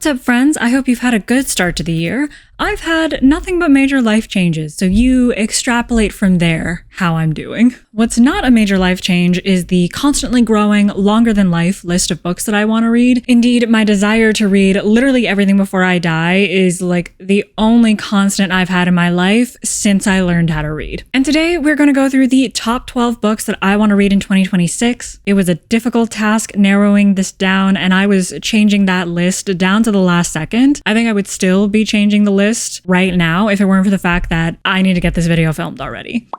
What's up, friends? I hope you've had a good start to the year. I've had nothing but major life changes, so you extrapolate from there how I'm doing. What's not a major life change is the constantly growing, longer than life list of books that I want to read. Indeed, my desire to read literally everything before I die is like the only constant I've had in my life since I learned how to read. And today we're going to go through the top 12 books that I want to read in 2026. It was a difficult task narrowing this down, and I was changing that list down to the last second. I think I would still be changing the list right now if it weren't for the fact that I need to get this video filmed already.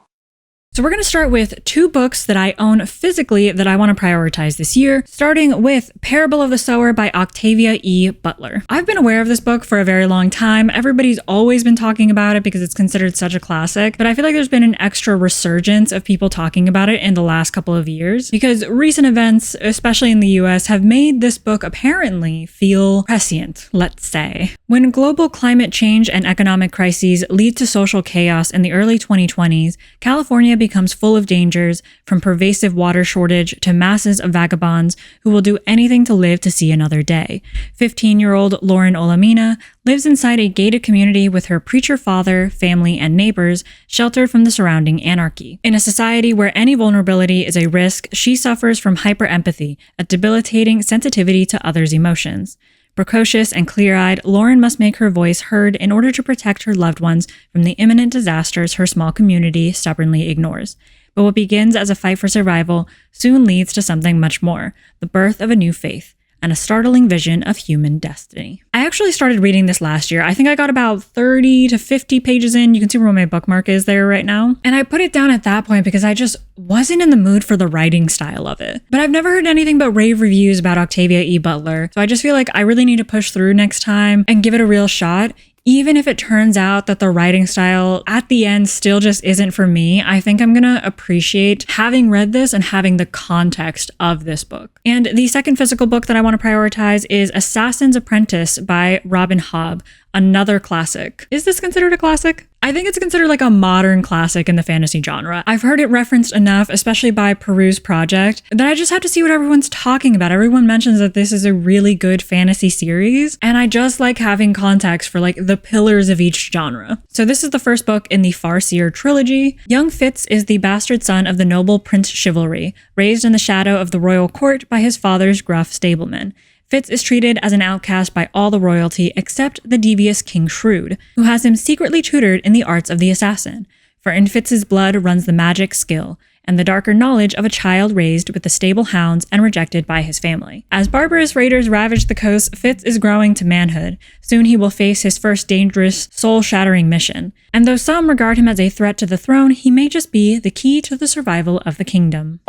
So we're going to start with two books that I own physically that I want to prioritize this year, starting with Parable of the Sower by Octavia E. Butler. I've been aware of this book for a very long time. Everybody's always been talking about it because it's considered such a classic, but I feel like there's been an extra resurgence of people talking about it in the last couple of years because recent events, especially in the US, have made this book apparently feel prescient, let's say. When global climate change and economic crises lead to social chaos in the early 2020s, California becomes full of dangers, from pervasive water shortage to masses of vagabonds who will do anything to live to see another day. 15-year-old Lauren Olamina lives inside a gated community with her preacher father, family, and neighbors, sheltered from the surrounding anarchy. In a society where any vulnerability is a risk, she suffers from hyperempathy, a debilitating sensitivity to others' emotions. Precocious and clear-eyed, Lauren must make her voice heard in order to protect her loved ones from the imminent disasters her small community stubbornly ignores. But what begins as a fight for survival soon leads to something much more, the birth of a new faith and a startling vision of human destiny. I actually started reading this last year. I think I got about 30 to 50 pages in. You can see where my bookmark is there right now. And I put it down at that point because I just wasn't in the mood for the writing style of it. But I've never heard anything but rave reviews about Octavia E. Butler, so I just feel like I really need to push through next time and give it a real shot. Even if it turns out that the writing style at the end still just isn't for me, I think I'm gonna appreciate having read this and having the context of this book. And the second physical book that I want to prioritize is Assassin's Apprentice by Robin Hobb, another classic. Is this considered a classic? I think it's considered like a modern classic in the fantasy genre. I've heard it referenced enough, especially by Peruse Project, that I just have to see what everyone's talking about. Everyone mentions that this is a really good fantasy series, and I just like having context for like the pillars of each genre. So this is the first book in the Farseer trilogy. Young Fitz is the bastard son of the noble Prince Chivalry, raised in the shadow of the royal court by his father's gruff stableman. Fitz is treated as an outcast by all the royalty except the devious King Shrewd, who has him secretly tutored in the arts of the assassin. For in Fitz's blood runs the magic skill, and the darker knowledge of a child raised with the stable hounds and rejected by his family. As barbarous raiders ravage the coast, Fitz is growing to manhood. Soon he will face his first dangerous, soul-shattering mission. And though some regard him as a threat to the throne, he may just be the key to the survival of the kingdom.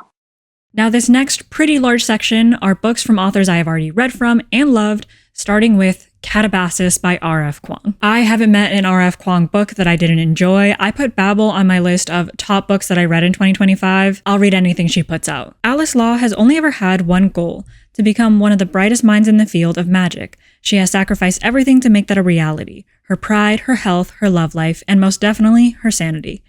Now, this next pretty large section are books from authors I have already read from and loved, starting with Catabasis by R.F. Kuang. I haven't met an R.F. Kuang book that I didn't enjoy. I put Babel on my list of top books that I read in 2025. I'll read anything she puts out. Alice Law has only ever had one goal: to become one of the brightest minds in the field of magic. She has sacrificed everything to make that a reality: her pride, her health, her love life, and most definitely, her sanity.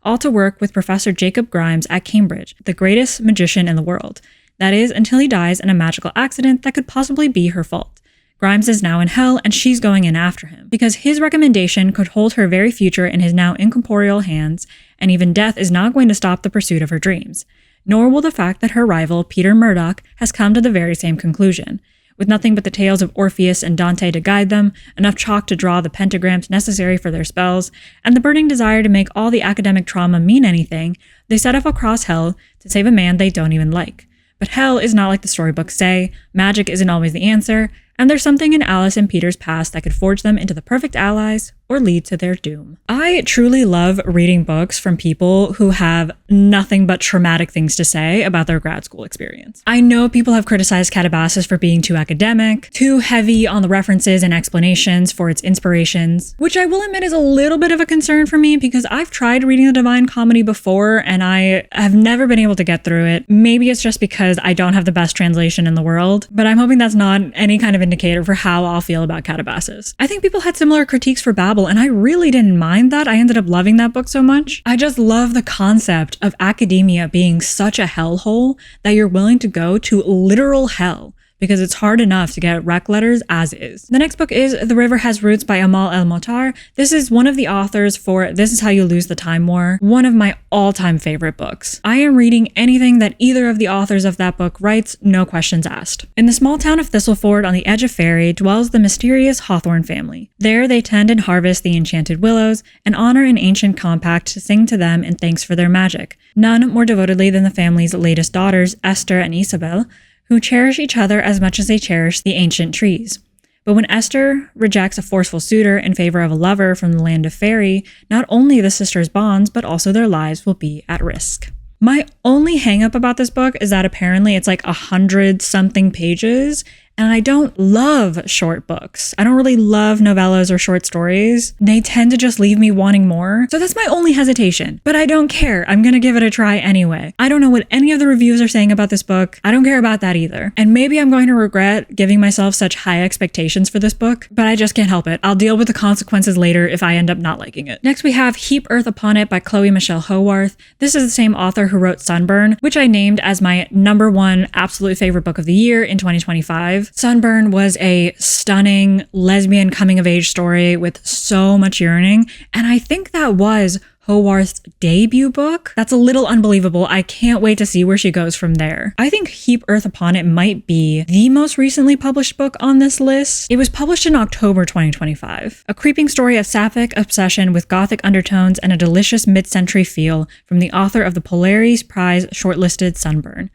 All to work with Professor Jacob Grimes at Cambridge, the greatest magician in the world. That is, until he dies in a magical accident that could possibly be her fault. Grimes is now in hell, and she's going in after him, because his recommendation could hold her very future in his now incorporeal hands, and even death is not going to stop the pursuit of her dreams. Nor will the fact that her rival, Peter Murdoch, has come to the very same conclusion. With nothing but the tales of Orpheus and Dante to guide them, enough chalk to draw the pentagrams necessary for their spells, and the burning desire to make all the academic trauma mean anything, they set off across hell to save a man they don't even like. But hell is not like the storybooks say, magic isn't always the answer, and there's something in Alice and Peter's past that could forge them into the perfect allies or lead to their doom. I truly love reading books from people who have nothing but traumatic things to say about their grad school experience. I know people have criticized Catabasis for being too academic, too heavy on the references and explanations for its inspirations, which I will admit is a little bit of a concern for me because I've tried reading the Divine Comedy before and I have never been able to get through it. Maybe it's just because I don't have the best translation in the world, but I'm hoping that's not any kind of indicator for how I'll feel about Catabasis. I think people had similar critiques for Babel, and I really didn't mind that. I ended up loving that book so much. I just love the concept of academia being such a hellhole that you're willing to go to literal hell because it's hard enough to get rec letters as is. The next book is The River Has Roots by Amal El-Mohtar. This is one of the authors for This Is How You Lose the Time War, one of my all-time favorite books. I am reading anything that either of the authors of that book writes, no questions asked. In the small town of Thistleford on the edge of Fairy dwells the mysterious Hawthorne family. There they tend and harvest the enchanted willows and honor an ancient compact to sing to them in thanks for their magic. None more devotedly than the family's latest daughters, Esther and Isabel, who cherish each other as much as they cherish the ancient trees. But when Esther rejects a forceful suitor in favor of a lover from the land of Fairy, not only the sisters' bonds, but also their lives will be at risk. My only hang-up about this book is that apparently it's like 100-something pages, and I don't love short books. I don't really love novellas or short stories. They tend to just leave me wanting more. So that's my only hesitation. But I don't care. I'm gonna give it a try anyway. I don't know what any of the reviews are saying about this book. I don't care about that either. And maybe I'm going to regret giving myself such high expectations for this book, but I just can't help it. I'll deal with the consequences later if I end up not liking it. Next we have Heap Earth Upon It by Chloe Michelle Howarth. This is the same author who wrote Sunburn, which I named as my #1 absolute favorite book of the year in 2025. Sunburn was a stunning lesbian coming-of-age story with so much yearning, and I think that was Howarth's debut book. That's a little unbelievable. I can't wait to see where she goes from there. I think Heap Earth Upon It might be the most recently published book on this list. It was published in October 2025. A creeping story of sapphic obsession with gothic undertones and a delicious mid-century feel from the author of the Polaris Prize shortlisted Sunburn.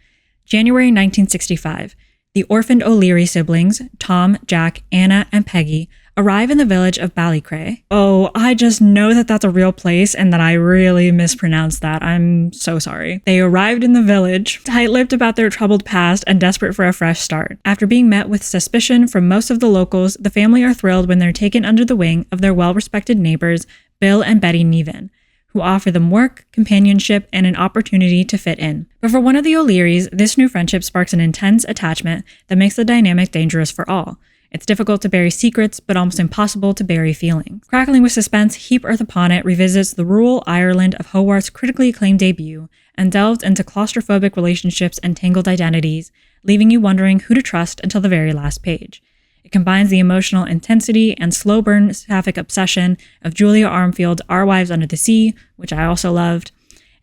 January 1965. The orphaned O'Leary siblings, Tom, Jack, Anna, and Peggy, arrive in the village of Ballycray. Oh, I just know that that's a real place and that I really mispronounced that. I'm so sorry. They arrived in the village, tight-lipped about their troubled past and desperate for a fresh start. After being met with suspicion from most of the locals, the family are thrilled when they're taken under the wing of their well-respected neighbors, Bill and Betty Neven, who offer them work, companionship, and an opportunity to fit in. But for one of the O'Learys, this new friendship sparks an intense attachment that makes the dynamic dangerous for all. It's difficult to bury secrets, but almost impossible to bury feelings. Crackling with suspense, Heap Earth Upon It revisits the rural Ireland of Howarth's critically acclaimed debut and delves into claustrophobic relationships and tangled identities, leaving you wondering who to trust until the very last page. It combines the emotional intensity and slow burn sapphic obsession of Julia Armfield's Our Wives Under the Sea, which I also loved,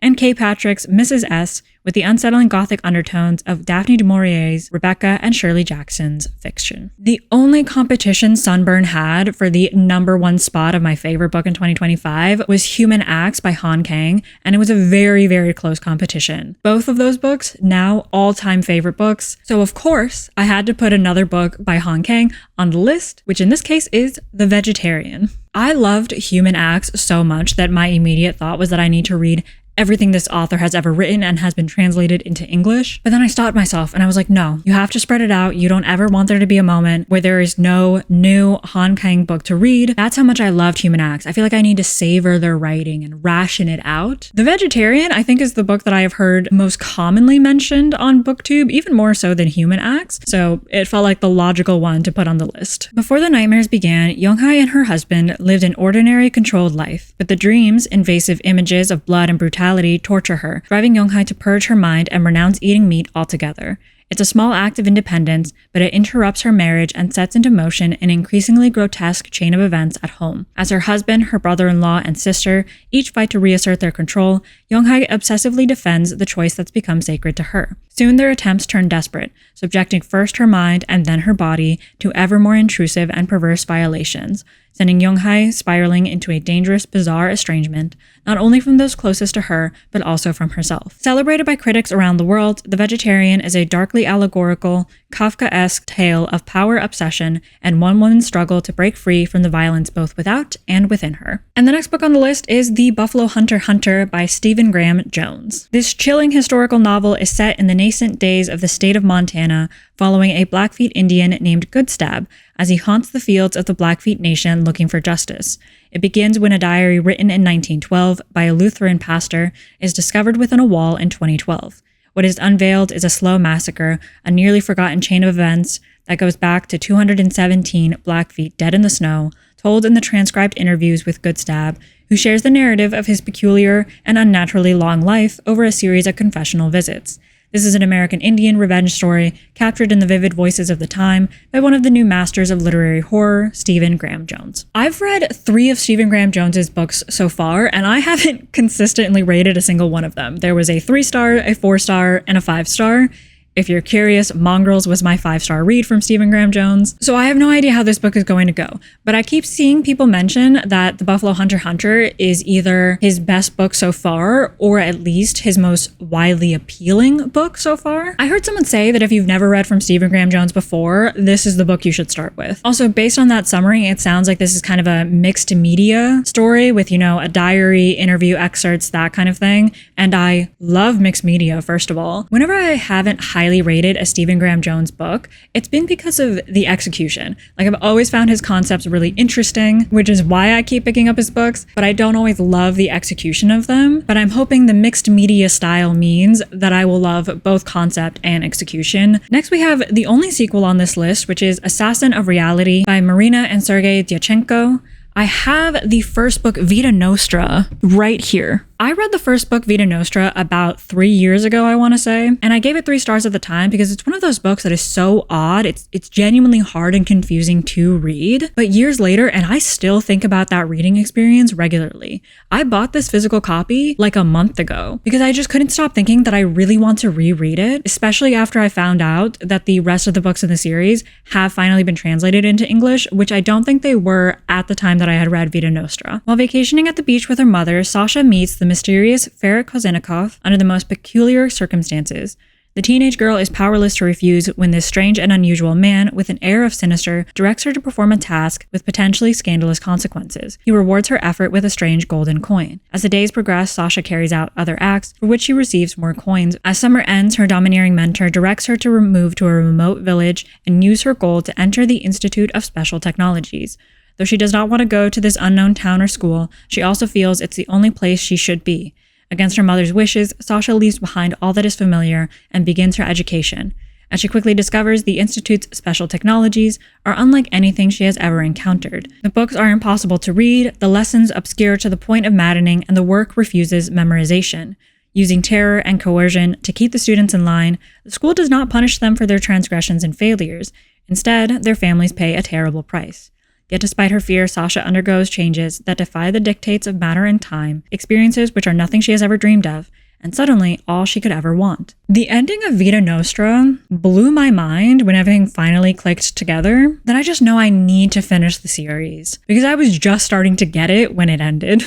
and Kay Patrick's Mrs. S, with the unsettling gothic undertones of Daphne du Maurier's Rebecca and Shirley Jackson's fiction. The only competition Sunburn had for the #1 spot of my favorite book in 2025 was Human Acts by Han Kang, and it was a very, very close competition. Both of those books, now all-time favorite books, so of course, I had to put another book by Han Kang on the list, which in this case is The Vegetarian. I loved Human Acts so much that my immediate thought was that I need to read everything this author has ever written and has been translated into English. But then I stopped myself and I was like, no, you have to spread it out. You don't ever want there to be a moment where there is no new Han Kang book to read. That's how much I loved Human Acts. I feel like I need to savor their writing and ration it out. The Vegetarian, I think, is the book that I have heard most commonly mentioned on BookTube, even more so than Human Acts. So it felt like the logical one to put on the list. Before the nightmares began, Young-hae and her husband lived an ordinary, controlled life. But the dreams, invasive images of blood and brutality, torture her, driving Young-hae to purge her mind and renounce eating meat altogether. It's a small act of independence, but it interrupts her marriage and sets into motion an increasingly grotesque chain of events at home. As her husband, her brother-in-law, and sister each fight to reassert their control, Young-hae obsessively defends the choice that's become sacred to her. Soon their attempts turn desperate, subjecting first her mind and then her body to ever more intrusive and perverse violations, sending Young-hae spiraling into a dangerous, bizarre estrangement, not only from those closest to her, but also from herself. Celebrated by critics around the world, The Vegetarian is a darkly allegorical, Kafkaesque tale of power obsession and one woman's struggle to break free from the violence both without and within her. And the next book on the list is The Buffalo Hunter Hunter by Stephen Graham Jones. This chilling historical novel is set in the nascent days of the state of Montana, following a Blackfeet Indian named Goodstab as he haunts the fields of the Blackfeet Nation looking for justice. It begins when a diary written in 1912 by a Lutheran pastor is discovered within a wall in 2012. What is unveiled is a slow massacre, a nearly forgotten chain of events that goes back to 217 Blackfeet dead in the snow, told in the transcribed interviews with Goodstab, who shares the narrative of his peculiar and unnaturally long life over a series of confessional visits. This is an American Indian revenge story captured in the vivid voices of the time by one of the new masters of literary horror, Stephen Graham Jones. I've read 3 of Stephen Graham Jones's books so far, and I haven't consistently rated a single one of them. There was a 3-star, a 4-star, and a 5-star. If you're curious, Mongrels was my 5-star read from Stephen Graham Jones. So I have no idea how this book is going to go, but I keep seeing people mention that The Buffalo Hunter Hunter is either his best book so far, or at least his most widely appealing book so far. I heard someone say that if you've never read from Stephen Graham Jones before, this is the book you should start with. Also, based on that summary, it sounds like this is kind of a mixed media story with, a diary, interview excerpts, that kind of thing. And I love mixed media, first of all. Whenever I haven't highly rated a Stephen Graham Jones book, it's been because of the execution. Like, I've always found his concepts really interesting, which is why I keep picking up his books, but I don't always love the execution of them. But I'm hoping the mixed media style means that I will love both concept and execution. Next, we have the only sequel on this list, which is Assassin of Reality by Marina and Sergei Dyachenko. I have the first book, Vita Nostra, right here. I read the first book, Vita Nostra, about 3 years ago, I want to say, and I gave it 3 stars at the time because it's one of those books that is so odd. It's genuinely hard and confusing to read, but years later, and I still think about that reading experience regularly. I bought this physical copy like a month ago because I just couldn't stop thinking that I really want to reread it, especially after I found out that the rest of the books in the series have finally been translated into English, which I don't think they were at the time that I had read Vita Nostra. While vacationing at the beach with her mother, Sasha meets the mysterious Ferret Kozenikov under the most peculiar circumstances. The teenage girl is powerless to refuse when this strange and unusual man, with an air of sinister, directs her to perform a task with potentially scandalous consequences. He rewards her effort with a strange golden coin. As the days progress, Sasha carries out other acts, for which she receives more coins. As summer ends, her domineering mentor directs her to move to a remote village and use her gold to enter the Institute of Special Technologies. Though she does not want to go to this unknown town or school, she also feels it's the only place she should be. Against her mother's wishes, Sasha leaves behind all that is familiar and begins her education. As she quickly discovers, the Institute's special technologies are unlike anything she has ever encountered. The books are impossible to read, the lessons obscure to the point of maddening, and the work refuses memorization. Using terror and coercion to keep the students in line, the school does not punish them for their transgressions and failures. Instead, their families pay a terrible price. Yet despite her fear, Sasha undergoes changes that defy the dictates of matter and time, experiences which are nothing she has ever dreamed of, and suddenly all she could ever want. The ending of Vita Nostra blew my mind when everything finally clicked together. Then I just know I need to finish the series, because I was just starting to get it when it ended.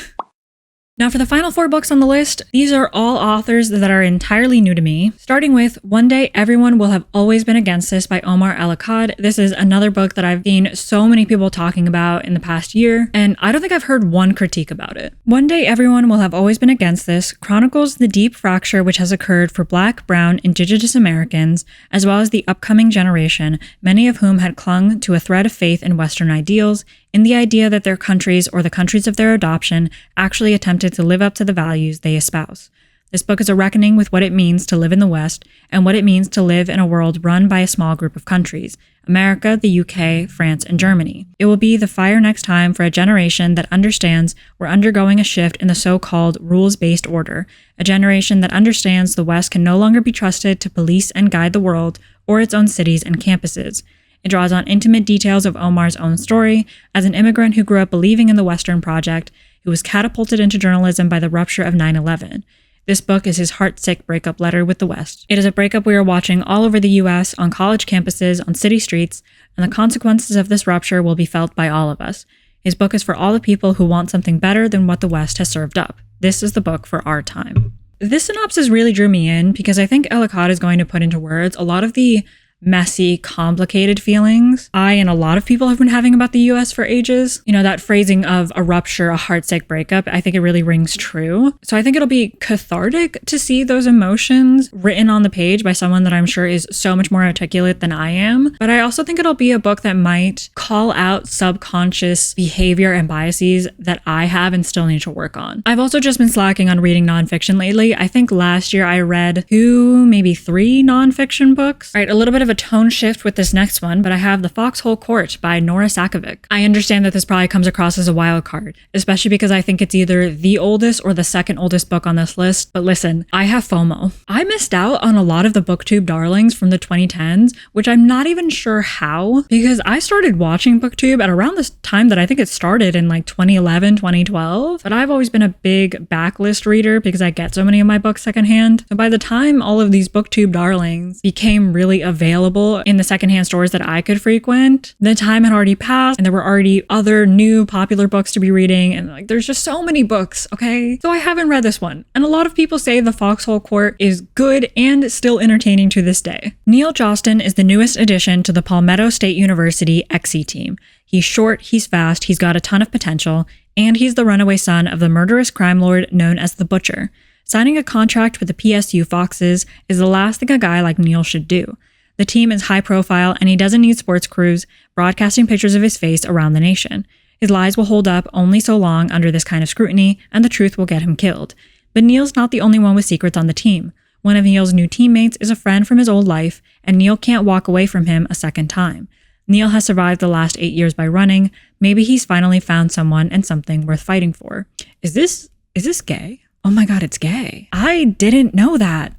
Now for the final 4 books on the list, these are all authors that are entirely new to me. Starting with One Day Everyone Will Have Always Been Against This by Omar El-Akkad. This is another book that I've seen so many people talking about in the past year, and I don't think I've heard one critique about it. One Day Everyone Will Have Always Been Against This chronicles the deep fracture which has occurred for Black, Brown, Indigenous Americans, as well as the upcoming generation, many of whom had clung to a thread of faith in Western ideals, in the idea that their countries or the countries of their adoption actually attempted to live up to the values they espouse. This book is a reckoning with what it means to live in the West and what it means to live in a world run by a small group of countries, America, the UK, France, and Germany. It will be the fire next time for a generation that understands we're undergoing a shift in the so-called rules-based order, a generation that understands the West can no longer be trusted to police and guide the world or its own cities and campuses. It draws on intimate details of Omar's own story as an immigrant who grew up believing in the Western Project, who was catapulted into journalism by the rupture of 9/11. This book is his heart-sick breakup letter with the West. It is a breakup we are watching all over the US, on college campuses, on city streets, and the consequences of this rupture will be felt by all of us. His book is for all the people who want something better than what the West has served up. This is the book for our time. This synopsis really drew me in because I think El-Akkad is going to put into words a lot of the messy, complicated feelings I and a lot of people have been having about the US for ages. That phrasing of a rupture, a heartsick breakup, I think it really rings true. So I think it'll be cathartic to see those emotions written on the page by someone that I'm sure is so much more articulate than I am. But I also think it'll be a book that might call out subconscious behavior and biases that I have and still need to work on. I've also just been slacking on reading nonfiction lately. I think last year I read 2, maybe 3 nonfiction books. All right, a little bit of a a tone shift with this next one, but I have The Foxhole Court by Nora Sakovic. I understand that this probably comes across as a wild card, especially because I think it's either the oldest or the second oldest book on this list. But listen, I have FOMO. I missed out on a lot of the BookTube darlings from the 2010s, which I'm not even sure how, because I started watching BookTube at around this time that I think it started in like 2011, 2012. But I've always been a big backlist reader because I get so many of my books secondhand. So by the time all of these BookTube darlings became really available in the secondhand stores that I could frequent, the time had already passed and there were already other new popular books to be reading, and like there's just so many books, okay? So I haven't read this one, and a lot of people say The Foxhole Court is good and still entertaining to this day. Neil Jostin is the newest addition to the Palmetto State University XC team. He's short, he's fast, he's got a ton of potential, and he's the runaway son of the murderous crime lord known as the Butcher. Signing a contract with the PSU Foxes is the last thing a guy like Neil should do. The team is high profile and he doesn't need sports crews broadcasting pictures of his face around the nation. His lies will hold up only so long under this kind of scrutiny, and the truth will get him killed. But Neil's not the only one with secrets on the team. One of Neil's new teammates is a friend from his old life, and Neil can't walk away from him a second time. Neil has survived the last 8 years by running. Maybe he's finally found someone and something worth fighting for. Is this gay? Oh my god, it's gay. I didn't know that.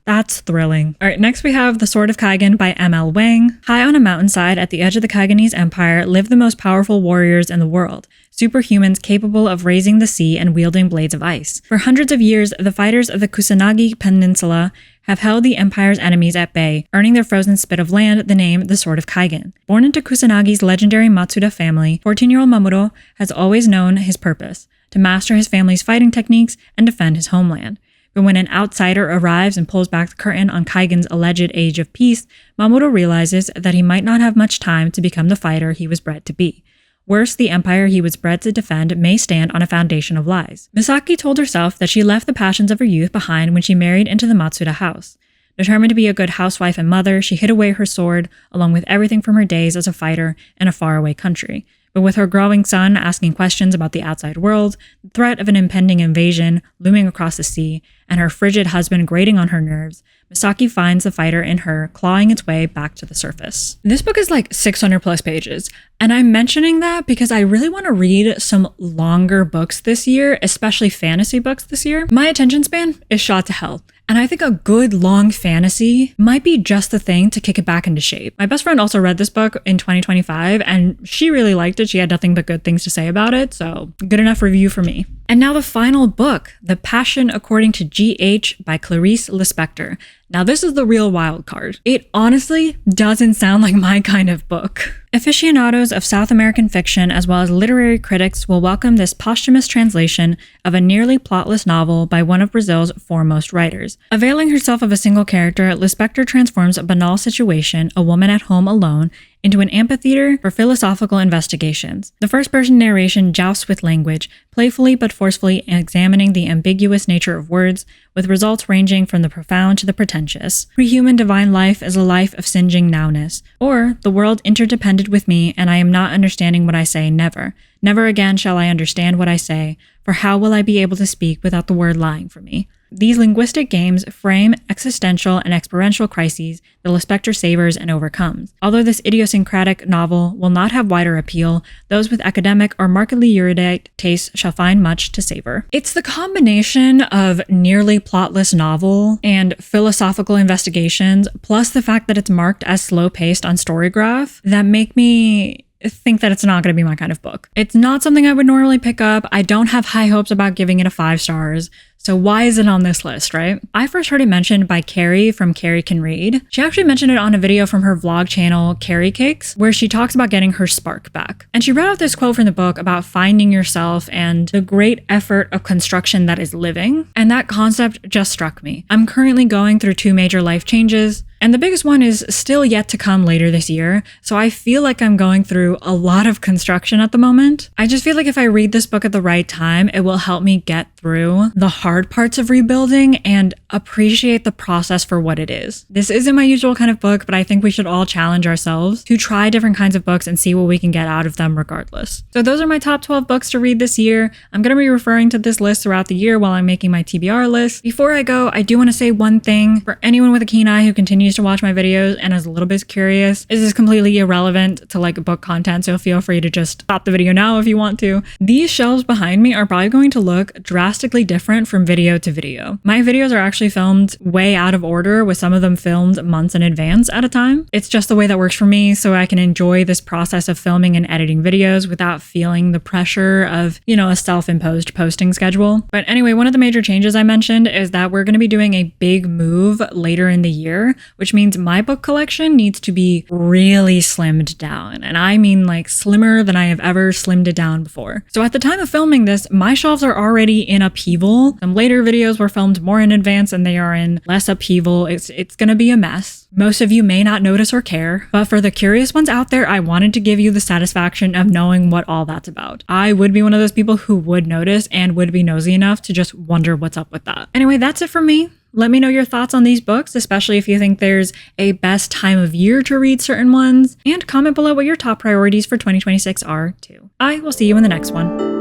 That's thrilling. All right, next we have The Sword of Kaigan by M.L. Wang. High on a mountainside at the edge of the Kaiganese Empire live the most powerful warriors in the world, superhumans capable of raising the sea and wielding blades of ice. For hundreds of years, the fighters of the Kusanagi Peninsula have held the Empire's enemies at bay, earning their frozen spit of land the name The Sword of Kaigan. Born into Kusanagi's legendary Matsuda family, 14-year-old Mamoru has always known his purpose: to master his family's fighting techniques and defend his homeland. But when an outsider arrives and pulls back the curtain on Kaigan's alleged age of peace, Mamoru realizes that he might not have much time to become the fighter he was bred to be. Worse, the empire he was bred to defend may stand on a foundation of lies. Misaki told herself that she left the passions of her youth behind when she married into the Matsuda house. Determined to be a good housewife and mother, she hid away her sword, along with everything from her days as a fighter in a faraway country. But with her growing son asking questions about the outside world, the threat of an impending invasion looming across the sea, and her frigid husband grating on her nerves, Misaki finds the fighter in her clawing its way back to the surface. This book is like 600 plus pages, and I'm mentioning that because I really want to read some longer books this year, especially fantasy books this year. My attention span is shot to hell, and I think a good long fantasy might be just the thing to kick it back into shape. My best friend also read this book in 2025, and she really liked it. She had nothing but good things to say about it, so good enough review for me. And now the final book, The Passion According to G.H. by Clarice Lispector. Now this is the real wild card. It honestly doesn't sound like my kind of book. Aficionados of South American fiction as well as literary critics will welcome this posthumous translation of a nearly plotless novel by one of Brazil's foremost writers. Availing herself of a single character, Lispector transforms a banal situation, a woman at home alone, into an amphitheater for philosophical investigations. The first-person narration jousts with language, playfully but forcefully examining the ambiguous nature of words, with results ranging from the profound to the pretentious. Prehuman divine life is a life of singeing nowness. Or, the world interdepended with me, and I am not understanding what I say, never. Never again shall I understand what I say, for how will I be able to speak without the word lying for me? These linguistic games frame existential and experiential crises that Lispector savors and overcomes. Although this idiosyncratic novel will not have wider appeal, those with academic or markedly erudite tastes shall find much to savor. It's the combination of nearly plotless novel and philosophical investigations, plus the fact that it's marked as slow-paced on StoryGraph, that make me think that it's not going to be my kind of book. It's not something I would normally pick up. I don't have high hopes about giving it a 5 stars. So why is it on this list, right? I first heard it mentioned by Carrie from Carrie Can Read. She actually mentioned it on a video from her vlog channel, Carrie Cakes, where she talks about getting her spark back. And she read out this quote from the book about finding yourself and the great effort of construction that is living. And that concept just struck me. I'm currently going through 2 major life changes, and the biggest one is still yet to come later this year, so I feel like I'm going through a lot of construction at the moment. I just feel like if I read this book at the right time, it will help me get through the hard parts of rebuilding and appreciate the process for what it is. This isn't my usual kind of book, but I think we should all challenge ourselves to try different kinds of books and see what we can get out of them regardless. So those are my top 12 books to read this year. I'm going to be referring to this list throughout the year while I'm making my TBR list. Before I go, I do want to say one thing. For anyone with a keen eye who continues continues to watch my videos and is a little bit curious, this is completely irrelevant to like book content, so feel free to just stop the video now if you want to. These shelves behind me are probably going to look drastically different from video to video. My videos are actually filmed way out of order, with some of them filmed months in advance at a time. It's just the way that works for me, so I can enjoy this process of filming and editing videos without feeling the pressure of, you know, a self-imposed posting schedule. But anyway, one of the major changes I mentioned is that we're going to be doing a big move later in the year, which means my book collection needs to be really slimmed down. And I mean like slimmer than I have ever slimmed it down before. So at the time of filming this, my shelves are already in upheaval. Some later videos were filmed more in advance and they are in less upheaval. It's going to be a mess. Most of you may not notice or care, but for the curious ones out there, I wanted to give you the satisfaction of knowing what all that's about. I would be one of those people who would notice and would be nosy enough to just wonder what's up with that. Anyway, that's it from me. Let me know your thoughts on these books, especially if you think there's a best time of year to read certain ones, and comment below what your top priorities for 2026 are too. I will see you in the next one.